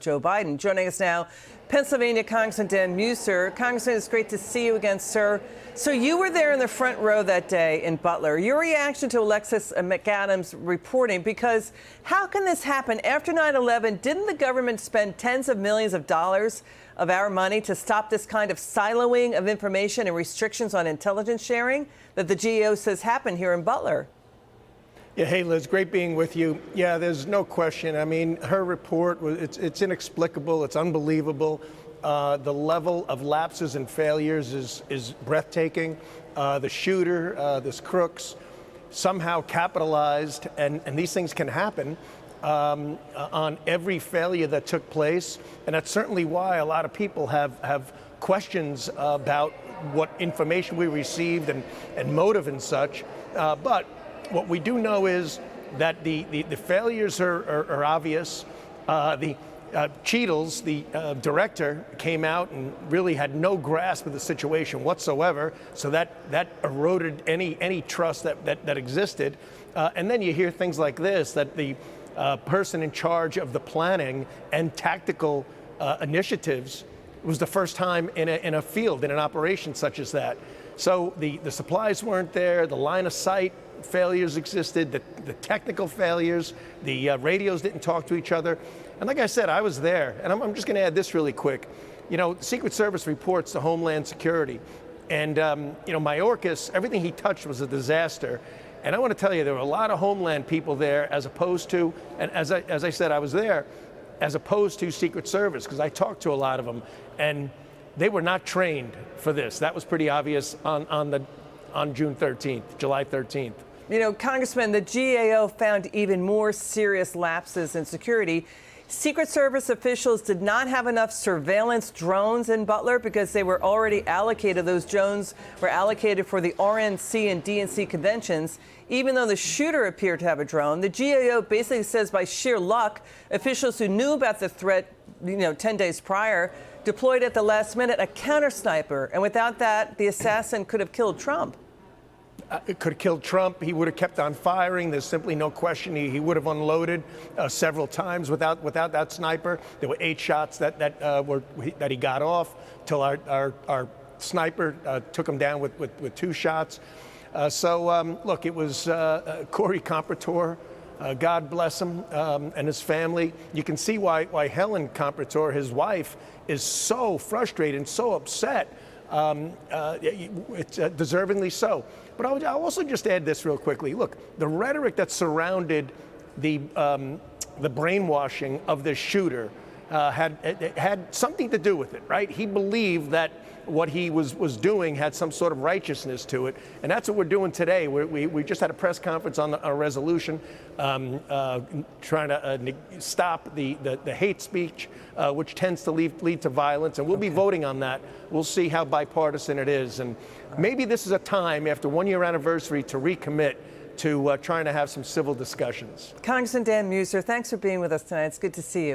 Joe Biden. Joining us now, Pennsylvania Congressman Dan Meuser. Congressman, it's great to see you again, sir. So you were there in the front row that day in Butler. Your reaction to Alexis McAdams reporting, because how can this happen? After 9/11, didn't the government spend tens of millions of dollars of our money to stop this kind of siloing of information and restrictions on intelligence sharing that the GAO says happened here in Butler? Yeah, hey, Liz, great being with you. Yeah, there's no question. I mean, her report, it's inexplicable. It's unbelievable. The level of lapses and failures is breathtaking. The shooter, this crooks, somehow capitalized, and these things can happen on every failure that took place. And that's certainly why a lot of people have questions about what information we received and motive and such. But what we do know is that the failures are obvious. Cheadle's, the director, came out and really had no grasp of the situation whatsoever, so that eroded any trust that existed. And then you hear things like this, that the person in charge of the planning and tactical initiatives was the first time in a field, in an operation such as that. So the supplies weren't there, the line of sight failures existed, the technical failures, the radios didn't talk to each other. And like I said, I was there, and I'm just going to add this really quick. You know, Secret Service reports to Homeland Security, and you know, Mayorkas, everything he touched was a disaster. And I want to tell you, there were a lot of Homeland people there, as opposed to, and as I said, I was there, as opposed to Secret Service, because I talked to a lot of them, and they were not trained for this. That was pretty obvious on June 13th, July 13th. You know, Congressman, the GAO found even more serious lapses in security. Secret Service officials did not have enough surveillance drones in Butler because they were already allocated. Those drones were allocated for the RNC and DNC conventions. Even though the shooter appeared to have a drone, the GAO basically says by sheer luck, officials who knew about the threat, 10 days prior, deployed at the last minute a counter sniper. And without that, the assassin could have killed Trump. It could have killed Trump. He would have kept on firing. There's simply no question. He would have unloaded several times without that sniper. There were 8 shots that he got off till our sniper took him down with 2 shots. Look, it was Corey Comprator. God bless him and his family. You can see why Helen Comprator, his wife, is so frustrated and so upset. It's deservingly so. But I'll also just add this real quickly. Look, the rhetoric that surrounded the brainwashing of this shooter had something to do with it, right? He believed that what he was doing had some sort of righteousness to it, and that's what we're doing today. We just had a press conference on a resolution trying to stop the hate speech, which tends to lead to violence, and we'll be voting on that. We'll see how bipartisan it is, and maybe this is a time after 1-year anniversary to recommit to trying to have some civil discussions. Congressman Dan Meuser, thanks for being with us tonight. It's good to see you.